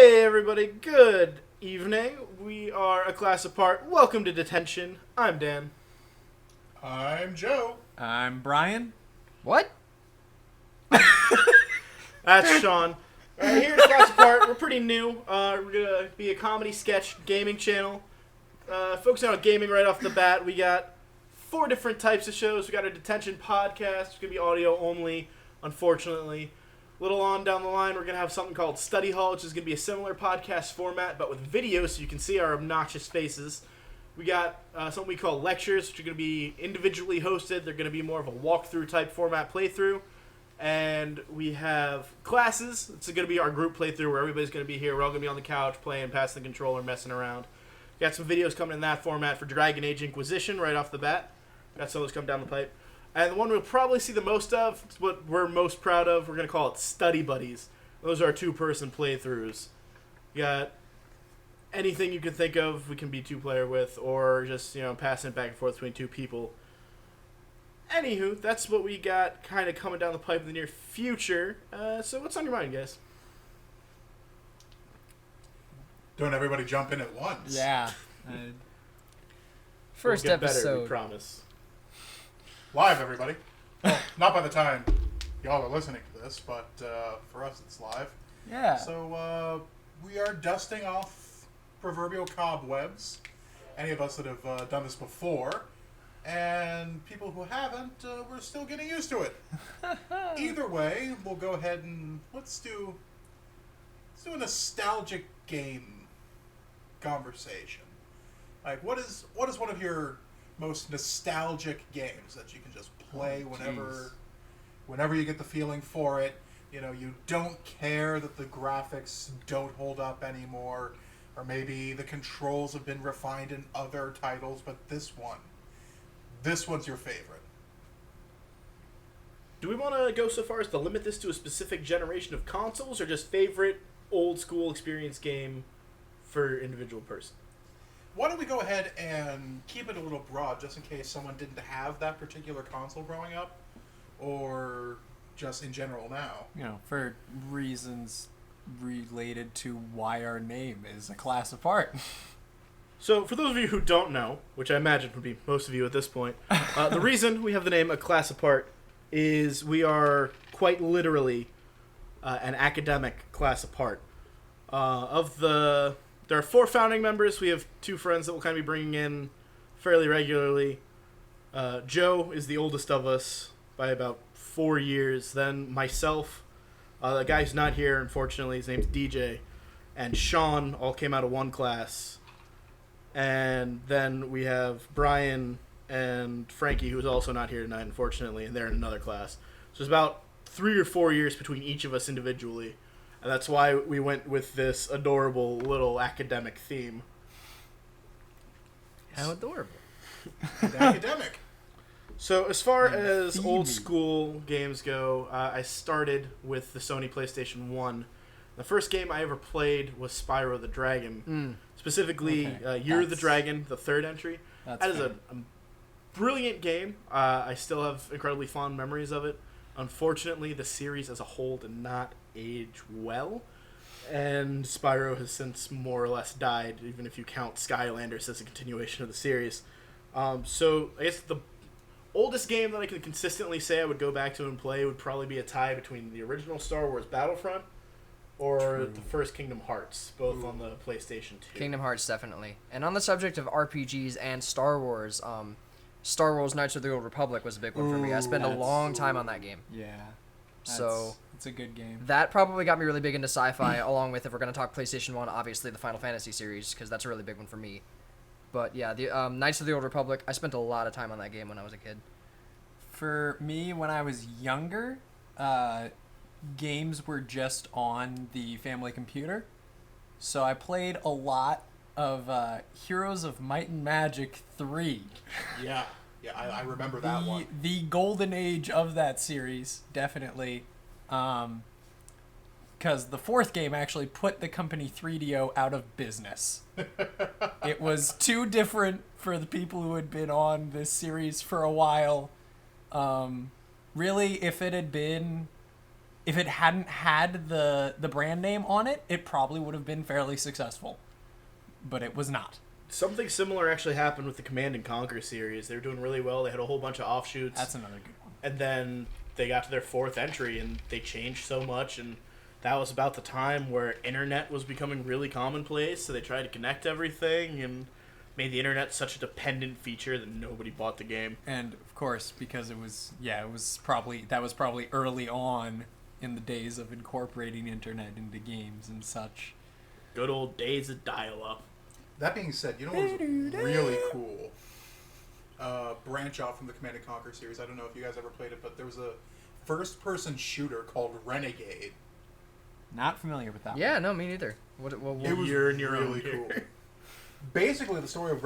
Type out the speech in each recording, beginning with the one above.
Hey everybody, good evening. We are a class apart. Welcome to Detention. I'm Dan. I'm Joe. I'm Brian. What? That's Sean. Here at Class Apart, we're pretty new. We're going to be a comedy sketch gaming channel. Focusing on gaming right off the bat. We got 4 different types of shows. We got a Detention podcast. It's going to be audio only, unfortunately. A little on down the line, we're going to have something called Study Hall, which is going to be a similar podcast format, but with video, so you can see our obnoxious faces. We got something we call lectures, which are going to be individually hosted. They're going to be more of a walkthrough type format playthrough. And we have classes. It's going to be our group playthrough where everybody's going to be here. We're all going to be on the couch playing, passing the controller, messing around. Got some videos coming in that format for Dragon Age Inquisition right off the bat. Got some of those coming down the pipe. And the one we'll probably see the most of, it's what we're most proud of, we're going to call it Study Buddies. Those are our 2-person playthroughs. You got anything you can think of we can be 2-player with, or just, passing it back and forth between 2 people. Anywho, that's what we got kind of coming down the pipe in the near future. So what's on your mind, guys? Don't everybody jump in at once. Yeah. First We'll get episode. better, we promise. Live, everybody. Well, not by the time y'all are listening to this, but for us it's live. Yeah. So we are dusting off proverbial cobwebs. Any of us that have done this before. And people who haven't, we're still getting used to it. Either way, we'll go ahead and let's do a nostalgic game conversation. Like, what is one of your most nostalgic games that you can just play whenever you get the feeling for it? You know, you don't care that the graphics don't hold up anymore, or maybe the controls have been refined in other titles, but this one's your favorite. Do we want to go so far as to limit this to a specific generation of consoles, or just favorite old school experience game for individual person? Why don't we go ahead and keep it a little broad, just in case someone didn't have that particular console growing up, or just in general now. You know, for reasons related to why our name is a class apart. So, for those of you who don't know, which I imagine would be most of you at this point, the reason we have the name A Class Apart is we are quite literally an academic class apart. There are 4 founding members. We have 2 friends that we'll kind of be bringing in fairly regularly. Joe is the oldest of us by about 4 years. Then myself, the guy who's not here, unfortunately, his name's DJ, and Sean all came out of one class. And then we have Brian and Frankie, who's also not here tonight, unfortunately, and they're in another class. So it's about 3 or 4 years between each of us individually. And that's why we went with this adorable little academic theme. How adorable. Academic. So as far as themey. old school games go, I started with the Sony PlayStation 1. The first game I ever played was Spyro the Dragon. Specifically, Okay. Year the Dragon, the 3rd entry. That's That is fair. a brilliant game. I still have incredibly fond memories of it. Unfortunately, the series as a whole did not age well, and Spyro has since more or less died, even if you count Skylanders as a continuation of the series. So I guess the oldest game that I can consistently say I would go back to and play would probably be a tie between the original Star Wars Battlefront or the first Kingdom Hearts, both on the PlayStation 2. Kingdom Hearts, definitely. And on the subject of RPGs and Star Wars, Star Wars Knights of the Old Republic was a big one for me. I spent a long time on that game. Yeah. So it's a good game. that probably got me really big into sci-fi, along with, if we're going to talk PlayStation 1, obviously the Final Fantasy series, because that's a really big one for me. But yeah, the Knights of the Old Republic, I spent a lot of time on that game when I was a kid. For me, when I was younger, games were just on the family computer. So I played a lot of Heroes of Might and Magic 3. Yeah, I remember that one. The golden age of that series, definitely. Because the 4th game actually put the company 3DO out of business. It was too different for the people who had been on this series for a while. Really, if it had been if it hadn't had the brand name on it, it probably would have been fairly successful. But it was not. Something similar actually happened with the Command & Conquer series. They were doing really well. They had a whole bunch of offshoots. That's another good one. And then they got to their 4th entry, and they changed so much, and that was about the time where internet was becoming really commonplace, so they tried to connect everything and made the internet such a dependent feature that nobody bought the game. And of course, because that was probably early on in the days of incorporating internet into games and such. Good old days of dial-up. That being said, you know what was really cool? Branch off from the Command & Conquer series. I don't know if you guys ever played it, but there was a first-person shooter called Renegade. Not familiar with that. Yeah, no, me neither. What It was You're in your really own cool. Basically, the story of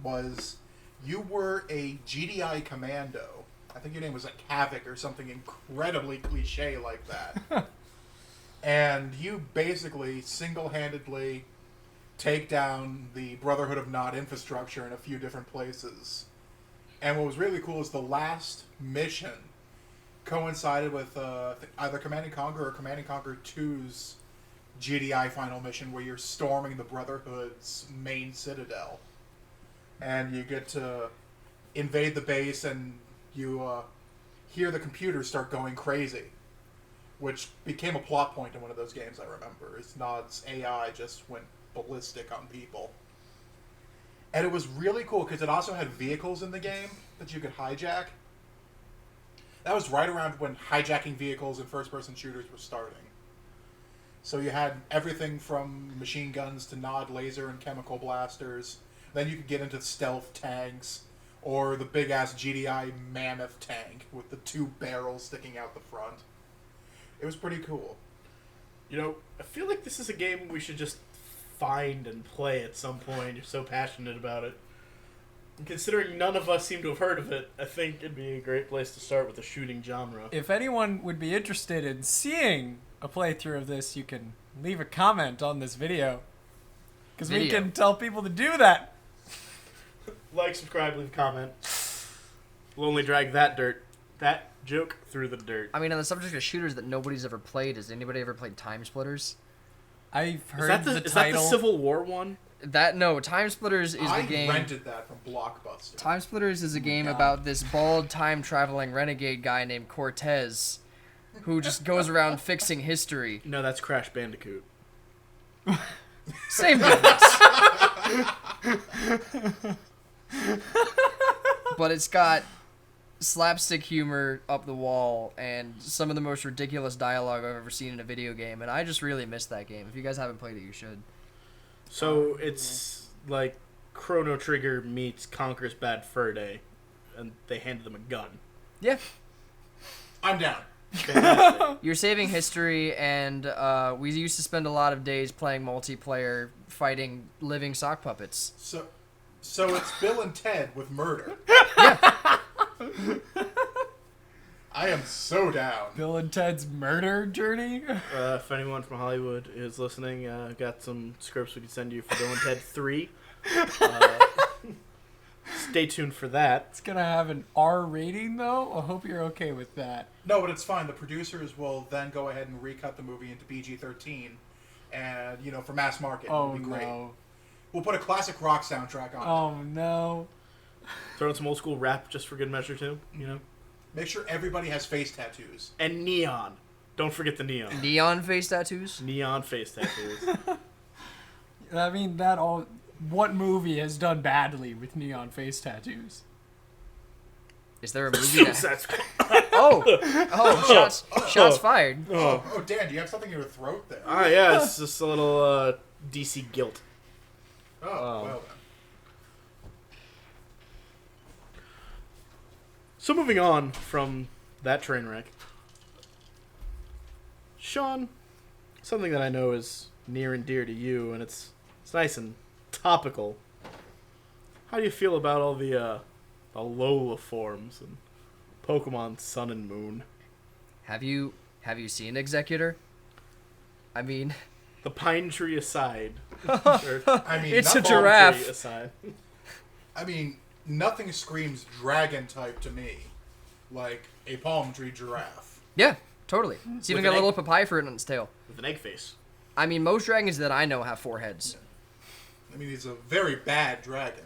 was you were a GDI commando. I think your name was like Havoc or something incredibly cliche like that. And you basically single-handedly take down the Brotherhood of Nod infrastructure in a few different places. And what was really cool is the last mission coincided with either Command & Conquer or Command & Conquer 2's GDI final mission, where you're storming the Brotherhood's main citadel. And you get to invade the base, and you hear the computers start going crazy, which became a plot point in one of those games, I remember. Is Nod's AI just went ballistic on people. And it was really cool because it also had vehicles in the game that you could hijack. That was right around when hijacking vehicles in first-person shooters were starting. So you had everything from machine guns to Nod laser and chemical blasters. Then you could get into stealth tanks, or the big-ass GDI mammoth tank with the 2 barrels sticking out the front. It was pretty cool. You know, I feel like this is a game we should just find and play at some point. You're so passionate about it. And considering none of us seem to have heard of it, I think it'd be a great place to start with the shooting genre. If anyone would be interested in seeing a playthrough of this, you can leave a comment on this video. Because we can tell people to do that. Like, subscribe, leave a comment. We'll only drag that joke through the dirt. I mean, on the subject of shooters that nobody's ever played, has anybody ever played Time Splitters? I've heard Is that the title. Civil War one? No, Time Splitters is the game. I rented that from Blockbuster. Time Splitters is a game about this bald time-traveling renegade guy named Cortez, who just goes around fixing history. No, that's Crash Bandicoot. Same difference. But it's got slapstick humor up the wall and some of the most ridiculous dialogue I've ever seen in a video game, and I just really missed that game. If you guys haven't played it, you should. So it's like Chrono Trigger meets Conker's Bad Fur Day, and they handed them a gun. Yeah. I'm down. Fantastic. You're saving history, and we used to spend a lot of days playing multiplayer, fighting living sock puppets. So it's Bill and Ted with murder. Yeah. I am so down. Bill and Ted's Murder Journey? If anyone from Hollywood is listening, got some scripts we can send you for Bill and Ted 3. Stay tuned for that. It's going to have an R rating, though? I hope you're okay with that. No, but it's fine. The producers will then go ahead and recut the movie into PG-13, and for mass market, it'll be great. No. We'll put a classic rock soundtrack on it. Oh, no. Throw in some old school rap just for good measure, too, Make sure everybody has face tattoos. And neon. Don't forget the neon. Neon face tattoos? Neon face tattoos. I mean, what movie has done badly with neon face tattoos? Is there a movie that... That's shots fired. Oh, Dan, do you have something in your throat there? yeah, it's just a little DC guilt. Well then. So moving on from that train wreck, Sean, something that I know is near and dear to you, and it's nice and topical. How do you feel about all the Alola forms and Pokemon Sun and Moon? Have you seen Executor? I mean... The pine tree aside. It's a palm giraffe. tree aside. I mean, nothing screams dragon type to me like a palm tree giraffe. Yeah. Totally. It's even With got a an little papaya fruit on its tail. With an egg face. I mean, most dragons that I know have 4 heads. I mean, he's a very bad dragon.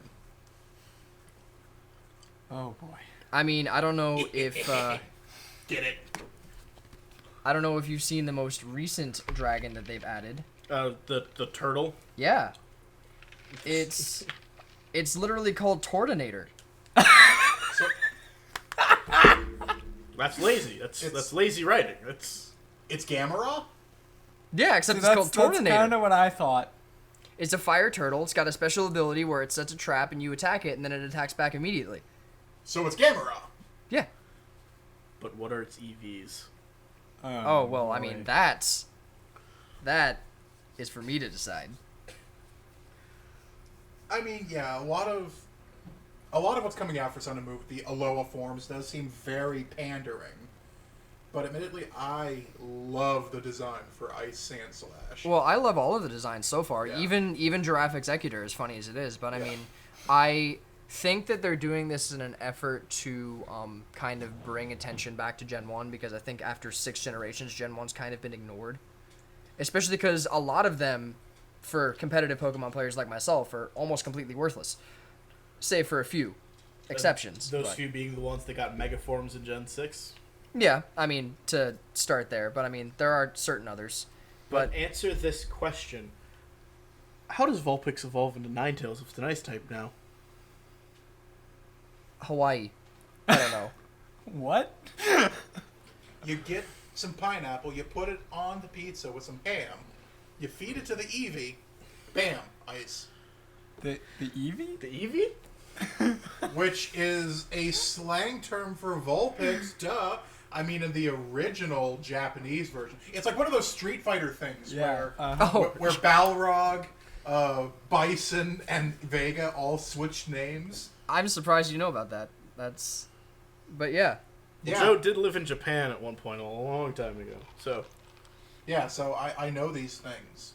Oh boy. I mean, I don't know if Get it? I don't know if you've seen the most recent dragon that they've added. The turtle. Yeah. It's literally called Tortinator. So, That's lazy. That's lazy writing. That's it's Gamera? Yeah, except See, it's called that's kind Tortinator. of what I thought. It's a fire turtle. It's got a special ability where it sets a trap and you attack it, and then it attacks back immediately. So it's Gamera. Yeah. but what are its EVs? Oh, well, I boy. mean, that is for me to decide. I mean, yeah, a lot of what's coming out for Sun and Moon with the Aloha forms does seem very pandering. But admittedly, I love the design for Ice Sand Slash. Well, I love all of the designs so far. Yeah. Even Giraffe Executor, as funny as it is. But I Yeah. mean, I think that they're doing this in an effort to kind of bring attention back to Gen 1, because I think after 6 generations, Gen 1's kind of been ignored. Especially because a lot of them, for competitive Pokemon players like myself, are almost completely worthless. Save for a few exceptions. Those but- few being the ones that got Mega Forms in Gen 6. Yeah, I mean, to start there. But I mean, there are certain others. But answer this question. How does Vulpix evolve into Ninetales if it's an ice type now? Hawaii. I don't know. What? You get some pineapple, you put it on the pizza with some ham, you feed it to the Eevee, bam, ice. The Eevee? The Eevee? Which is a slang term for Vulpix, duh. I mean, in the original Japanese version. It's like one of those Street Fighter things where Oh. where Balrog, Bison, and Vega all switched names. I'm surprised you know about that. But yeah. Yeah. Joe did live in Japan at one point a long time ago. So, Yeah, so I know these things.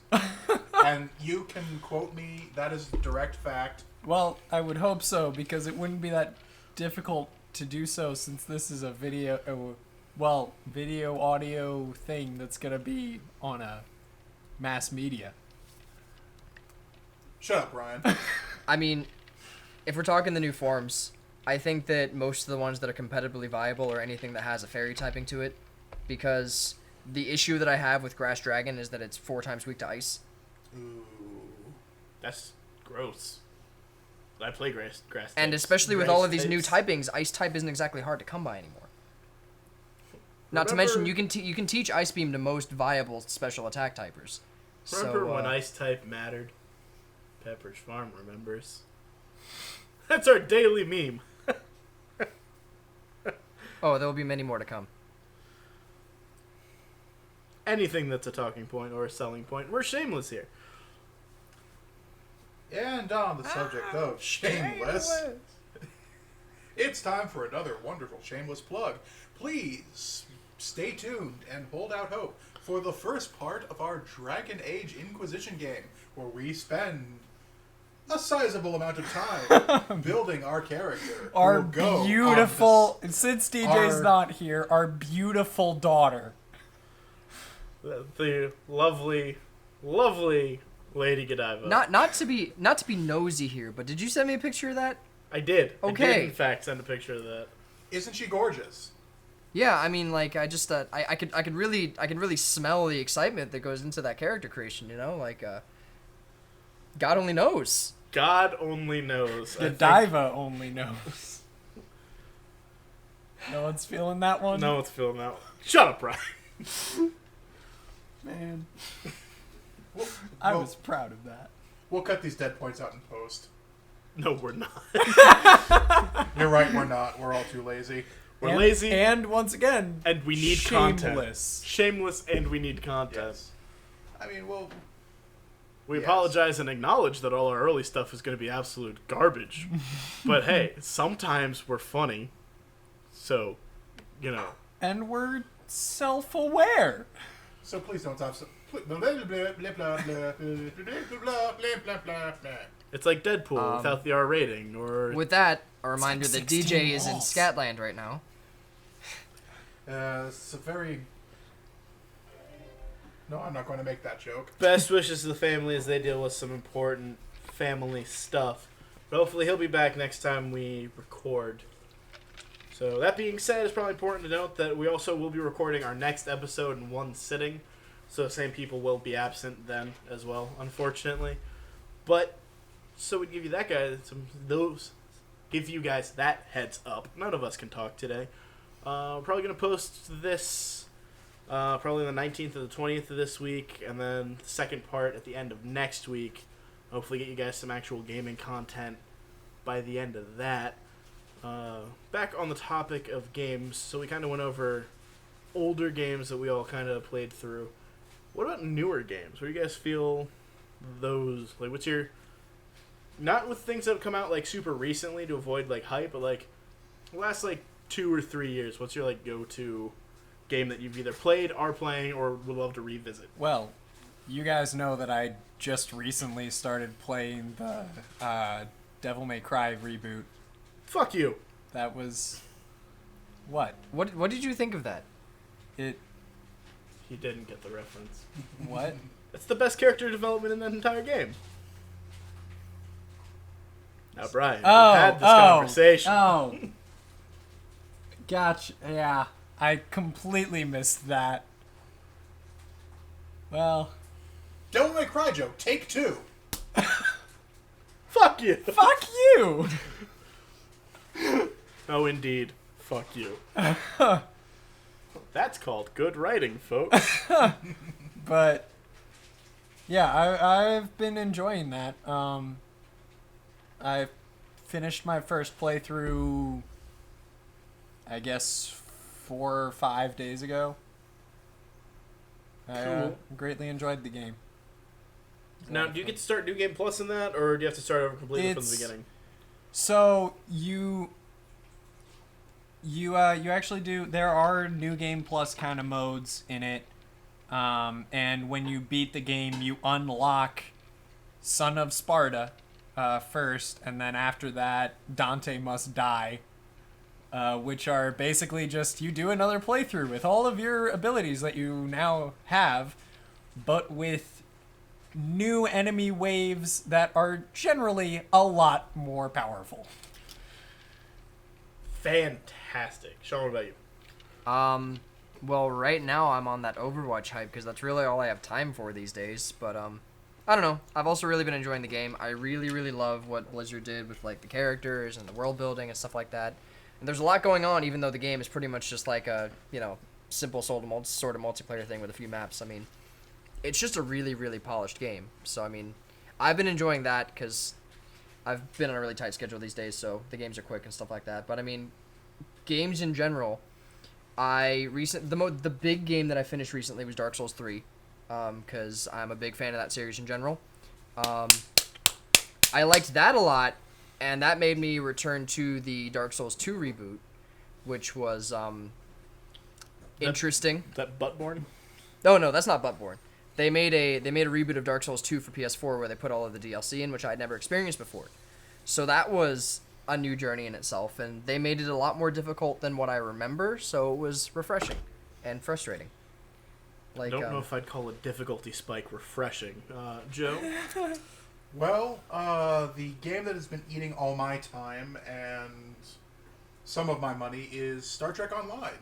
And you can quote me, that is direct fact. Well, I would hope so, because it wouldn't be that difficult to do so, since this is a video audio thing that's gonna be on a mass media. Shut up, Ryan. I mean, if we're talking the new forms, I think that most of the ones that are competitively viable are anything that has a fairy typing to it, because the issue that I have with Grass Dragon is that it's 4 times weak to ice. Ooh. that's gross. I play grass And types. especially with Grass all of these new types. typings, ice type isn't exactly hard to come by anymore. Not to mention, you can teach Ice Beam to most viable special attack typers. Remember So, when Ice type mattered? Pepperidge Farm remembers. That's our daily meme. Oh, there will be many more to come. Anything that's a talking point or a selling point, we're shameless here. And on the subject of shameless, it's time for another wonderful shameless plug. Please stay tuned and hold out hope for the first part of our Dragon Age Inquisition game, where we spend a sizable amount of time building our character. who Our will go on beautiful, this- since DJ's our- not here, our beautiful daughter. The lovely, lovely Lady Godiva. Not to be nosy here, but did you send me a picture of that? I did. I Okay. did, in fact, send a picture of that. Isn't she gorgeous? Yeah, I mean, like, I just I could really smell the excitement that goes into that character creation. You know, like God only knows. God only knows. I think- Godiva only knows. No one's feeling that one? No one's feeling that one. Shut up, Brian. Man, We'll, I we'll- was proud of that. We'll cut these dead points out in post. No, we're not. You're right, we're not. We're all too lazy. We're lazy, And once again, and we need content. shameless. Shameless, and we need content. Yes. I mean, well, We Yes. apologize and acknowledge that all our early stuff is going to be absolute garbage. But hey, sometimes we're funny. So, you know. And we're self-aware. so please don't stop. Blah, blah, blah, blah, blah, blah, blah, blah, blah, blah, blah, blah. It's like Deadpool without the R rating, or With that, a reminder like that 16 DJ is in balls. Scatland right now. It's a very No, I'm not going to make that joke. Best wishes to the family as they deal with some important family stuff. But hopefully he'll be back next time we record. So that being said, it's probably important to note that we also will be recording our next episode in one sitting. So the same people will be absent then as well, unfortunately. But so we give you that guy give you guys that heads up. None of us can talk today. We're probably gonna post this probably the 19th or the 20th of this week, and then the second part at the end of next week. Hopefully get you guys some actual gaming content by the end of that. Back on the topic of games, so we kind of went over older games that we all kind of played through. What about newer games? Where do you guys feel those, like, what's your, not with things that have come out, like, super recently to avoid, like, hype, but, like, the last, like, 2 or 3 years, what's your, like, go-to game that you've either played, are playing, or would love to revisit? Well, you guys know that I just recently started playing the Devil May Cry reboot. Fuck you. That was... What? What did you think of that? It... He didn't get the reference. What? That's the best character development in that entire game. Now, Brian, we've had this conversation. Oh. Gotcha. Yeah. I completely missed that. Well... Devil May Cry joke, take 2. Fuck you. Fuck you! Oh, indeed. Fuck you. That's called good writing, folks. But yeah, I've been enjoying that. I finished my first playthrough, I guess, 4 or 5 days ago. I Cool. greatly enjoyed the game. Now, do you get to start New Game Plus in that, or do you have to start over completely from the It's- beginning? So you actually do. There are New Game Plus kind of modes in it, and when you beat the game, you unlock Son of Sparta first, and then after that, Dante Must Die, which are basically just you do another playthrough with all of your abilities that you now have, but with new enemy waves that are generally a lot more powerful. Fantastic. Sean, what about you? Well, right now I'm on that Overwatch hype because that's really all I have time for these days. But I don't know. I've also really been enjoying the game. I really, really love what Blizzard did with like the characters and the world building and stuff like that. And there's a lot going on, even though the game is pretty much just like a simple sort of multiplayer thing with a few maps. I mean, it's just a really, really polished game. So I mean, I've been enjoying that because I've been on a really tight schedule these days, so the games are quick and stuff like that. But I mean, games in general, the big game that I finished recently was Dark Souls 3, because I'm a big fan of that series in general. I liked that a lot, and that made me return to the Dark Souls 2 reboot, which was interesting. Is that Buttborn? Oh no, that's not Buttborn. They made a reboot of Dark Souls 2 for PS4 where they put all of the DLC in, which I had never experienced before. So that was a new journey in itself, and they made it a lot more difficult than what I remember, so it was refreshing and frustrating. I don't know if I'd call a difficulty spike refreshing. Joe? Well, the game that has been eating all my time and some of my money is Star Trek Online,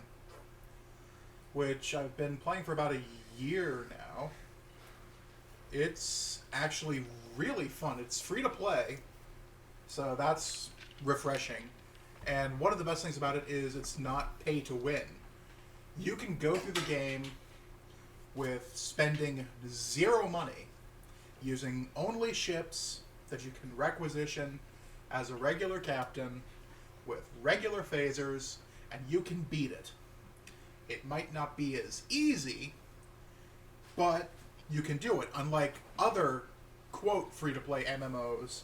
which I've been playing for about a year now. It's actually really fun. It's free to play, so that's refreshing. And one of the best things about it is it's not pay to win. You can go through the game with spending 0 money, using only ships that you can requisition as a regular captain with regular phasers, and you can beat it. It might not be as easy, but you can do it, unlike other, quote, free-to-play MMOs.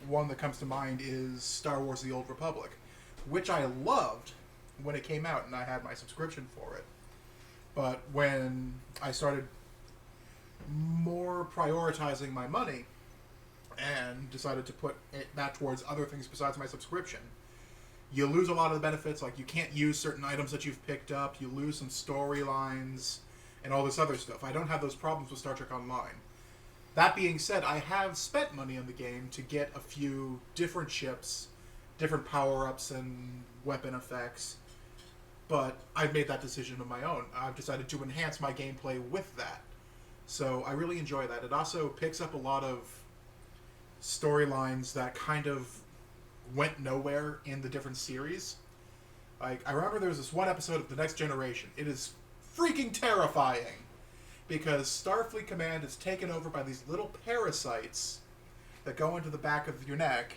One that comes to mind is Star Wars The Old Republic, which I loved when it came out, and I had my subscription for it. But when I started more prioritizing my money and decided to put that towards other things besides my subscription, you lose a lot of the benefits. Like, you can't use certain items that you've picked up, you lose some storylines, and all this other stuff. I don't have those problems with Star Trek Online. That being said, I have spent money on the game to get a few different ships, different power-ups and weapon effects, but I've made that decision on my own. I've decided to enhance my gameplay with that. So I really enjoy that. It also picks up a lot of storylines that kind of went nowhere in the different series. Like, I remember there was this one episode of The Next Generation. It is freaking terrifying because Starfleet Command is taken over by these little parasites that go into the back of your neck,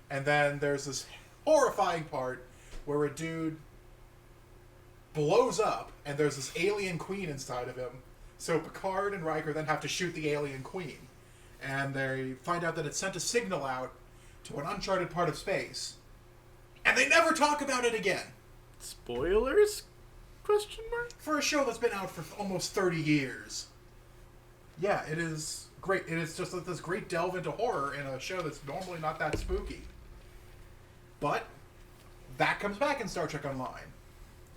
and then there's this horrifying part where a dude blows up and there's this alien queen inside of him. So Picard and Riker then have to shoot the alien queen. And they find out that it sent a signal out to an uncharted part of space. And they never talk about it again. Spoilers? Question mark? For a show that's been out for almost 30 years. Yeah, it is great. It is just like this great delve into horror in a show that's normally not that spooky. But that comes back in Star Trek Online.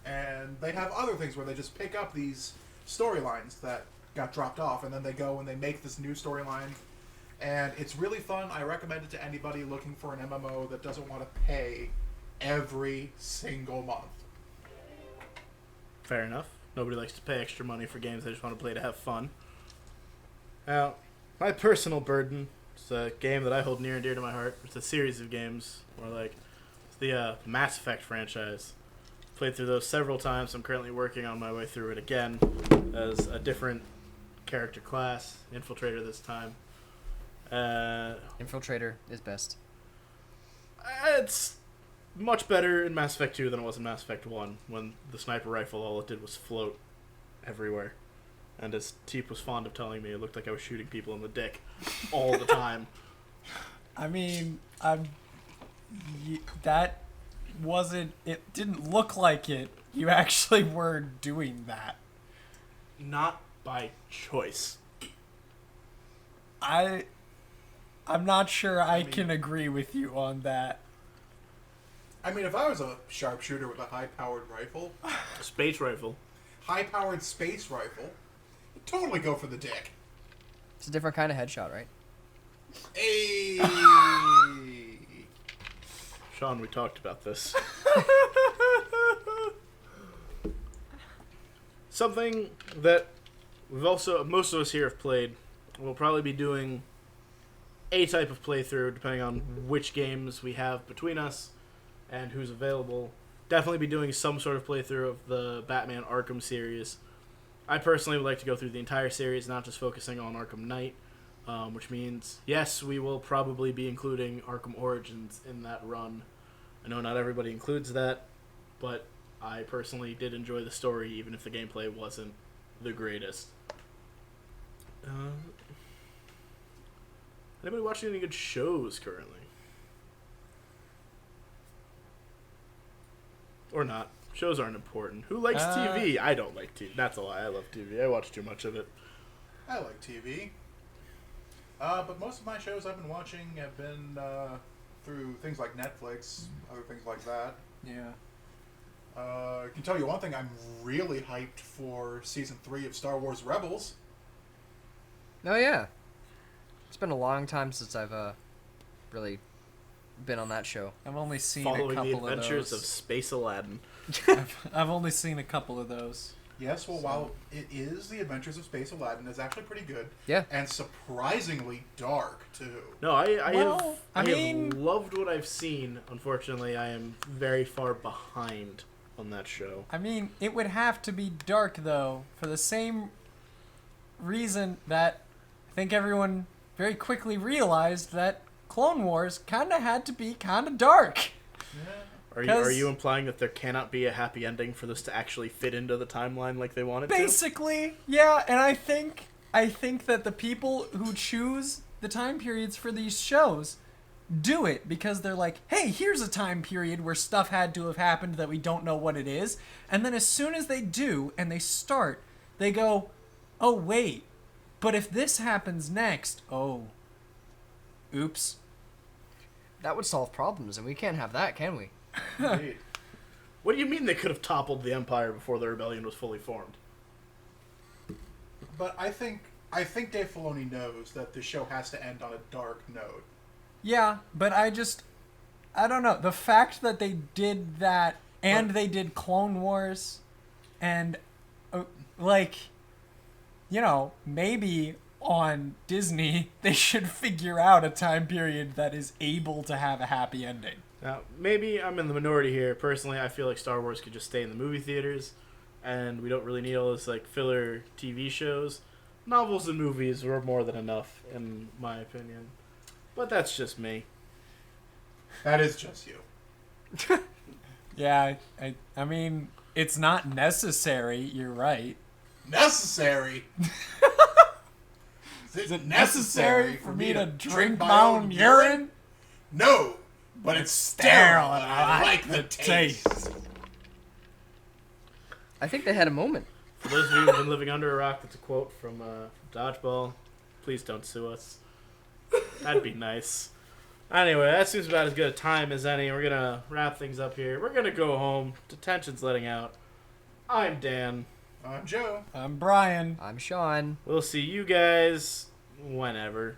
And they have other things where they just pick up these storylines that got dropped off, and then they go and they make this new storyline. And it's really fun. I recommend it to anybody looking for an MMO that doesn't want to pay every single month. Fair enough. Nobody likes to pay extra money for games they just want to play to have fun. Now, my personal burden is a game that I hold near and dear to my heart. It's a series of games, more like it's the Mass Effect franchise. Played through those several times. I'm currently working on my way through it again as a different character class, Infiltrator this time. Infiltrator is best. It's much better in Mass Effect 2 than it was in Mass Effect 1, when the sniper rifle, all it did was float everywhere. And as Teep was fond of telling me, it looked like I was shooting people in the dick all the time. I mean, that wasn't... It didn't look like it. You actually were doing that. Not by choice. I'm not sure I can agree with you on that. I mean, if I was a sharpshooter with a high-powered rifle, Space rifle. high-powered space rifle, I'd totally go for the dick. It's a different kind of headshot, right? Hey! Sean, we talked about this. Something that most of us here have played, we'll probably be doing a type of playthrough depending on which games we have between us and who's available. Definitely be doing some sort of playthrough of the Batman Arkham series. I personally would like to go through the entire series, not just focusing on Arkham Knight, which means, yes, we will probably be including Arkham Origins in that run. I know not everybody includes that, but I personally did enjoy the story, even if the gameplay wasn't the greatest. Anybody watching any good shows currently? Or not? Shows aren't important. Who likes TV? I don't like TV. That's a lie. I love TV. I watch too much of it. I like TV. But most of my shows I've been watching have been through things like Netflix, other things like that. Yeah. I can tell you one thing, I'm really hyped for Season 3 of Star Wars Rebels. Oh, yeah. It's been a long time since I've really been on that show. I've only seen a Following couple the of adventures those. of Space Aladdin. I've only seen a couple of those. Yes, well, while it is The Adventures of Space Aladdin, it's actually pretty good. Yeah. And surprisingly dark, too. No, I Well, I have mean- loved what I've seen. Unfortunately, I am very far behind on that show. I mean, it would have to be dark, though, for the same reason that I think everyone very quickly realized that Clone Wars kind of had to be kind of dark. Are 'Cause- you implying that there cannot be a happy ending for this to actually fit into the timeline like they want it to? Basically, yeah, and I think that the people who choose the time periods for these shows do it because they're like, hey, here's a time period where stuff had to have happened that we don't know what it is. And then as soon as they do and they start, they go, oh, wait, but if this happens next, oh, oops. That would solve problems, and we can't have that, can we? Indeed. What do you mean they could have toppled the Empire before the rebellion was fully formed? But I think Dave Filoni knows that the show has to end on a dark note. Yeah, but I don't know. The fact that they did that and they did Clone Wars and, maybe on Disney they should figure out a time period that is able to have a happy ending. Now, maybe I'm in the minority here. Personally, I feel like Star Wars could just stay in the movie theaters, and we don't really need all this filler TV shows. Novels and movies were more than enough, in my opinion. But that's just me. That is just you. Yeah, I mean, it's not necessary. You're right. Necessary? Is it necessary for me to drink my own urine? No, but it's sterile and I like the taste. I think they had a moment. For those of you who've been living under a rock, that's a quote from Dodgeball. Please don't sue us. That'd be nice. Anyway, that seems about as good a time as any. We're going to wrap things up here. We're going to go home. Detention's letting out. I'm Dan. I'm Joe. I'm Brian. I'm Sean. We'll see you guys whenever.